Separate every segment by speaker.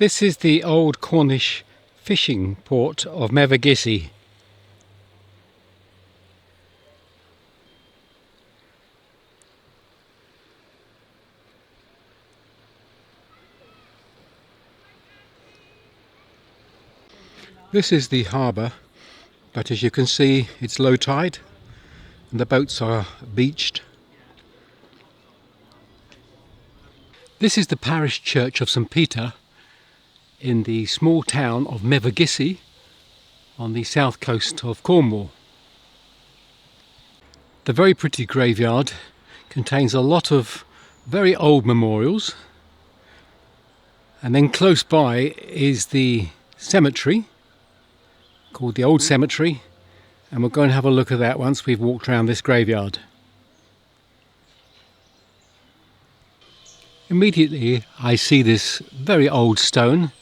Speaker 1: This is the old Cornish fishing port of Mevagissey. This is the harbour, but as you can see it's low tide and the boats are beached. This is the parish church of St Peter in the small town of Mevagissey on the south coast of Cornwall. The very pretty graveyard contains a lot of very old memorials, and then close by is the cemetery called the Old Cemetery, and we'll go and have a look at that once we've walked around this graveyard. Immediately I see this very old stone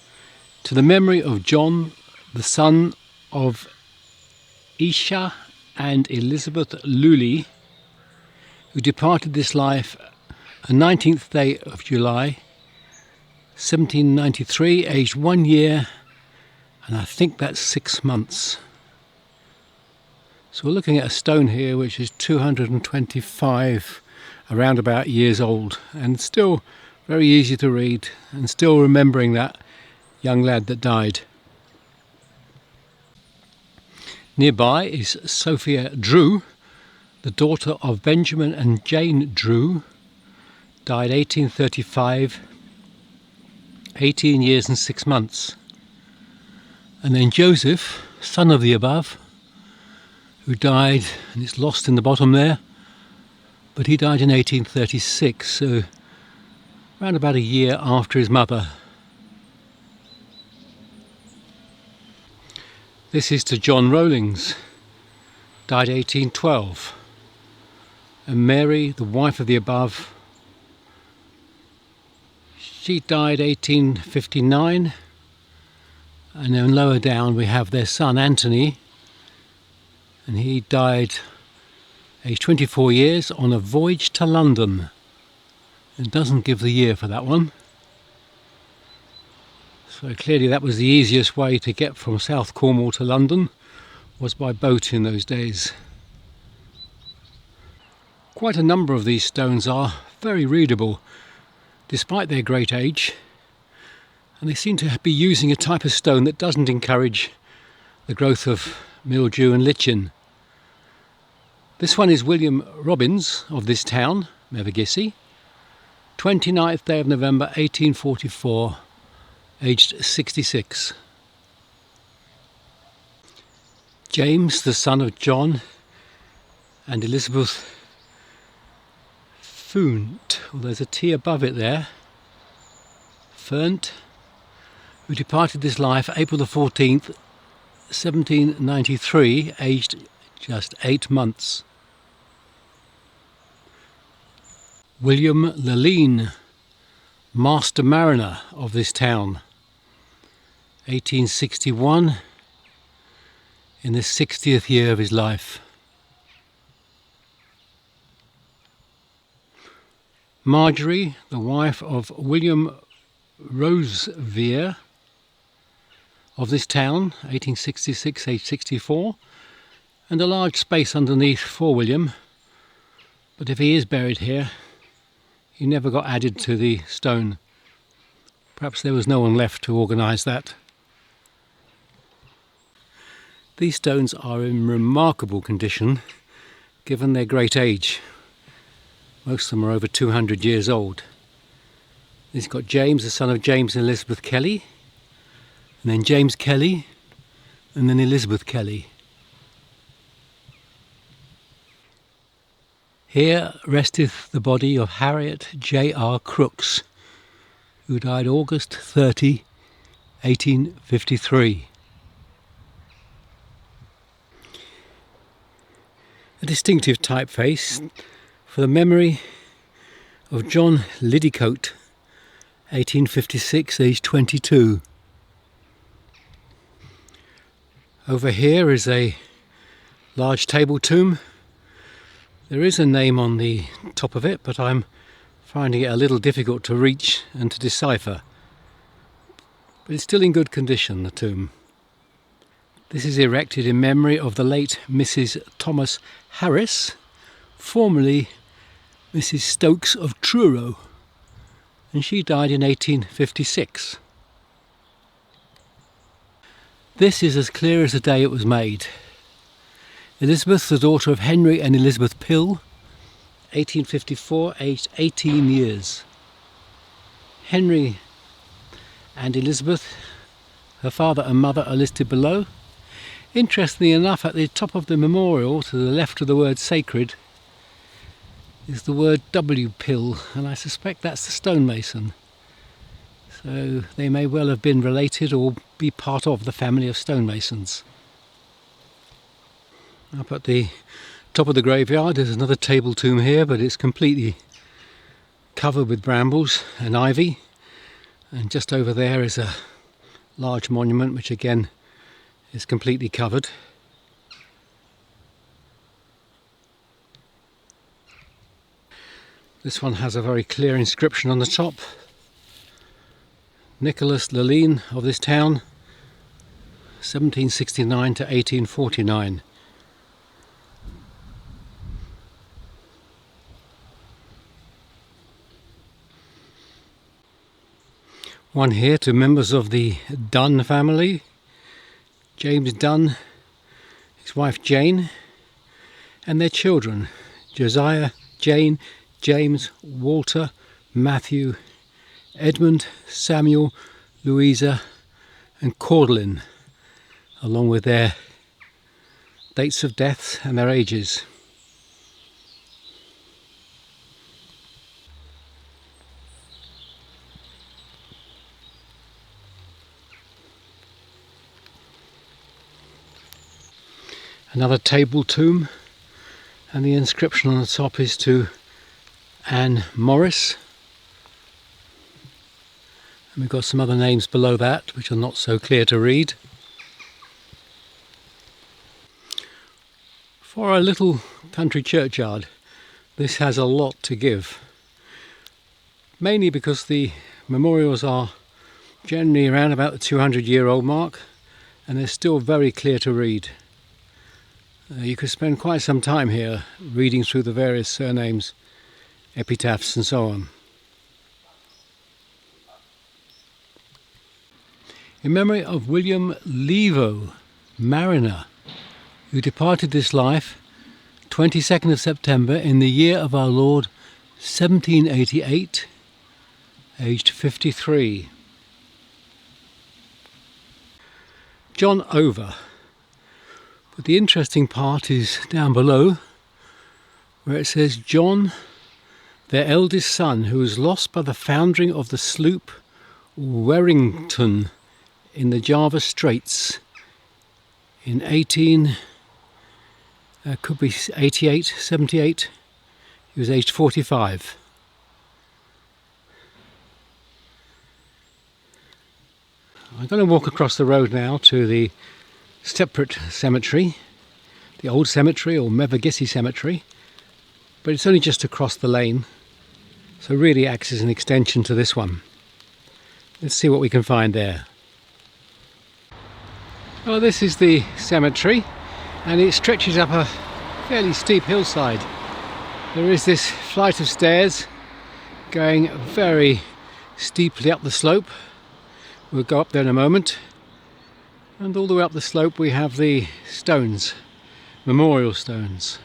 Speaker 1: to the memory of John, the son of Isha and Elizabeth Lully, who departed this life the 19th day of July 1793, aged 1 year and I think that's 6 months. So we're looking at a stone here which is 225 around about years old, and still very easy to read, and still remembering that young lad that died. Nearby is Sophia Drew, the daughter of Benjamin and Jane Drew, died 1835, 18 years and 6 months. And then Joseph, son of the above, who died, and it's lost in the bottom there, but he died in 1836, so around about a year after his mother. This is to John Rowlings, died 1812, and Mary, the wife of the above, she died 1859, and then lower down we have their son Anthony, and he died aged 24 years on a voyage to London. It doesn't give the year for that one. So clearly that was the easiest way to get from South Cornwall to London, was by boat in those days. Quite a number of these stones are very readable despite their great age, and they seem to be using a type of stone that doesn't encourage the growth of mildew and lichen. This one is William Robbins of this town, Mevagissey, 29th day of November 1844, aged 66. James, the son of John and Elizabeth Fount, well, there's a T above it there, Fount, who departed this life April the 14th, 1793, aged just 8 months. William Leline, master mariner of this town, 1861, in the 60th year of his life. Marjorie, the wife of William Rosevere of this town, 1866, age 64, and a large space underneath for William, but if he is buried here, he never got added to the stone. Perhaps there was no one left to organise that. These stones are in remarkable condition given their great age. Most of them are over 200 years old. He's got James, the son of James and Elizabeth Kelly, and then James Kelly, and then Elizabeth Kelly. Here resteth the body of Harriet J.R. Crooks, who died August 30, 1853. A distinctive typeface for the memory of John Liddycote, 1856, aged 22. Over here is a large table tomb. There is a name on the top of it, but I'm finding it a little difficult to reach and to decipher. but it's still in good condition, the tomb. This is erected in memory of the late Mrs. Thomas Harris, formerly Mrs. Stokes of Truro, and she died in 1856. This is as clear as the day it was made. Elizabeth, the daughter of Henry and Elizabeth Pill, 1854, aged 18 years. Henry and Elizabeth, her father and mother, are listed below. Interestingly enough, at the top of the memorial, to the left of the word sacred, is the word W. Pill, and I suspect that's the stonemason. So they may well have been related or be part of the family of stonemasons. Up at the top of the graveyard there's another table tomb here, but it's completely covered with brambles and ivy, and just over there is a large monument which again is completely covered. This one has a very clear inscription on the top. Nicholas Leline of this town, 1769 to 1849. One here to members of the Dunn family. James Dunn, his wife Jane, and their children, Josiah, Jane, James, Walter, Matthew, Edmund, Samuel, Louisa and Cordelyn, along with their dates of death and their ages. Another table tomb, and the inscription on the top is to Anne Morris. And we've got some other names below that which are not so clear to read. For a little country churchyard, this has a lot to give. Mainly because the memorials are generally around about the 200-year-old mark, and they're still very clear to read. You could spend quite some time here reading through the various surnames, epitaphs and so on. In memory of William Levo, mariner, who departed this life 22nd of September in the year of our Lord 1788, aged 53. John Over. But the interesting part is down below, where it says John, their eldest son, who was lost by the foundering of the sloop Warrington in the Java Straits in 88, 78. He was aged 45. I'm going to walk across the road now to the separate cemetery, the old cemetery or Mevagissey Cemetery, but it's only just across the lane, so really acts as an extension to this one. Let's see what we can find there. Well, this is the cemetery, and it stretches up a fairly steep hillside. There is this flight of stairs going very steeply up the slope. We'll go up there in a moment. And all the way up the slope we have the stones, memorial stones.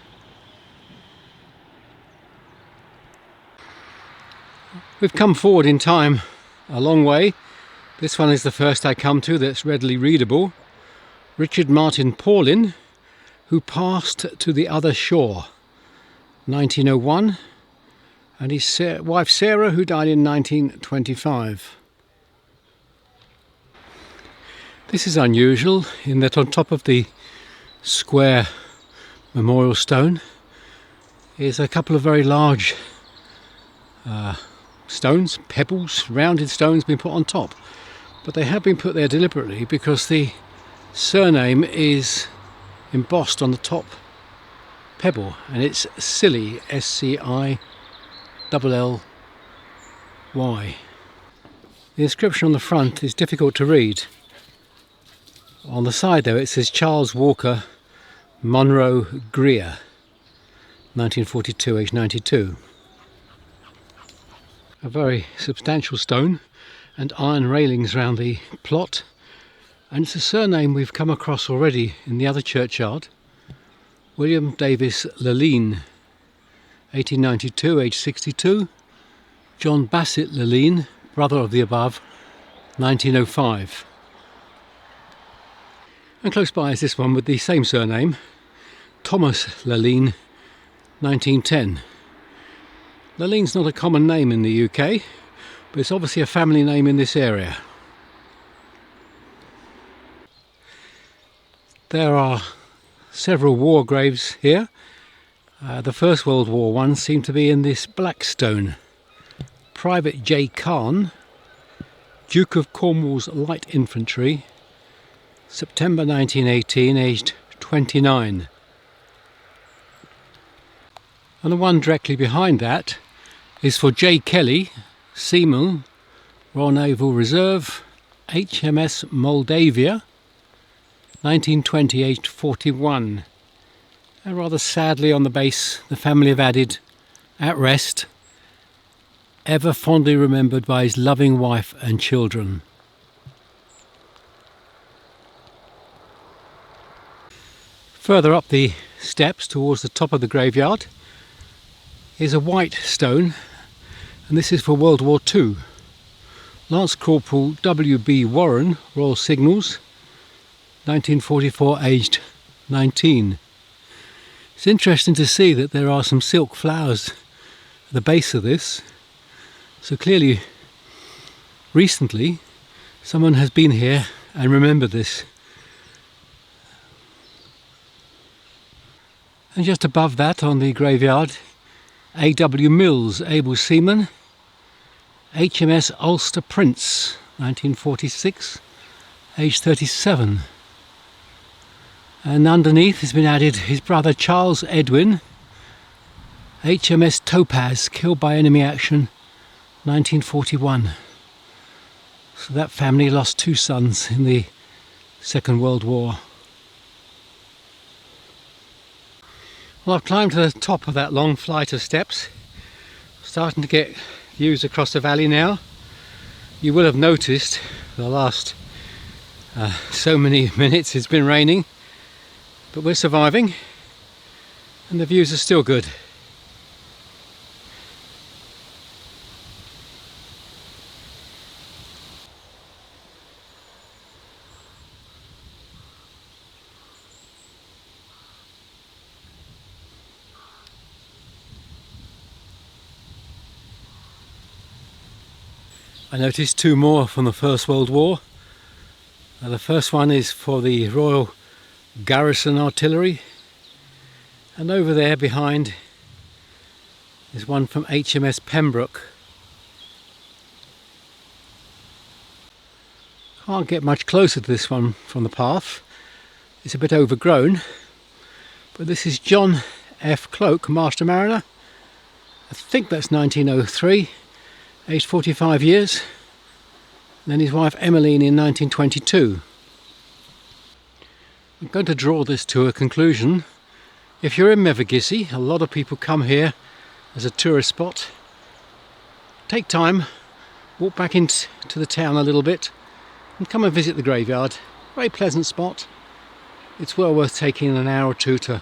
Speaker 1: We've come forward in time a long way. This one is the first I come to that's readily readable. Richard Martin Paulin, who passed to the other shore, 1901, and his wife Sarah, who died in 1925. This is unusual in that on top of the square memorial stone is a couple of very large stones, pebbles, rounded stones being put on top. But they have been put there deliberately because the surname is embossed on the top pebble, and it's Scilly, S-C-I-L-L-Y. The inscription on the front is difficult to read. On the side though it says Charles Walker Monroe Greer, 1942, aged 92. A very substantial stone and iron railings around the plot, and it's a surname we've come across already in the other churchyard. William Davis Leline, 1892, aged 62. John Bassett Leline, brother of the above, 1905. And close by is this one with the same surname, Thomas Leline, 1910. Leline's not a common name in the UK, but it's obviously a family name in this area. There are several war graves here. The First World War ones seem to be in this black stone. Private J. Khan, Duke of Cornwall's Light Infantry, September 1918, aged 29. And the one directly behind that is for J. Kelly, Seaman, Royal Naval Reserve, HMS Moldavia, 1920, aged 41. And rather sadly on the base, the family have added, at rest, ever fondly remembered by his loving wife and children. Further up the steps towards the top of the graveyard is a white stone, and this is for World War II. Lance Corporal W.B. Warren, Royal Signals, 1944, aged 19. It's interesting to see that there are some silk flowers at the base of this. So clearly, recently, someone has been here and remembered this. And just above that on the graveyard, A.W. Mills, able seaman, HMS Ulster Prince, 1946, aged 37. And underneath has been added his brother Charles Edwin, HMS Topaz, killed by enemy action, 1941. So that family lost two sons in the Second World War. Well, I've climbed to the top of that long flight of steps, starting to get views across the valley now. You will have noticed for the last so many minutes it's been raining, but we're surviving and the views are still good. I noticed two more from the First World War. The first one is for the Royal Garrison Artillery, and over there behind is one from HMS Pembroke. Can't get much closer to this one from the path, it's a bit overgrown, but this is John F. Cloke, Master Mariner. I think that's 1903. Aged 45 years, and then his wife Emmeline in 1922. I'm going to draw this to a conclusion. If you're in Mevagissey, a lot of people come here as a tourist spot. Take time, walk back into the town a little bit, and come and visit the graveyard. Very pleasant spot. It's well worth taking an hour or two to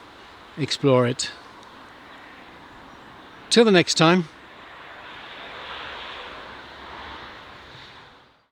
Speaker 1: explore it. Till the next time.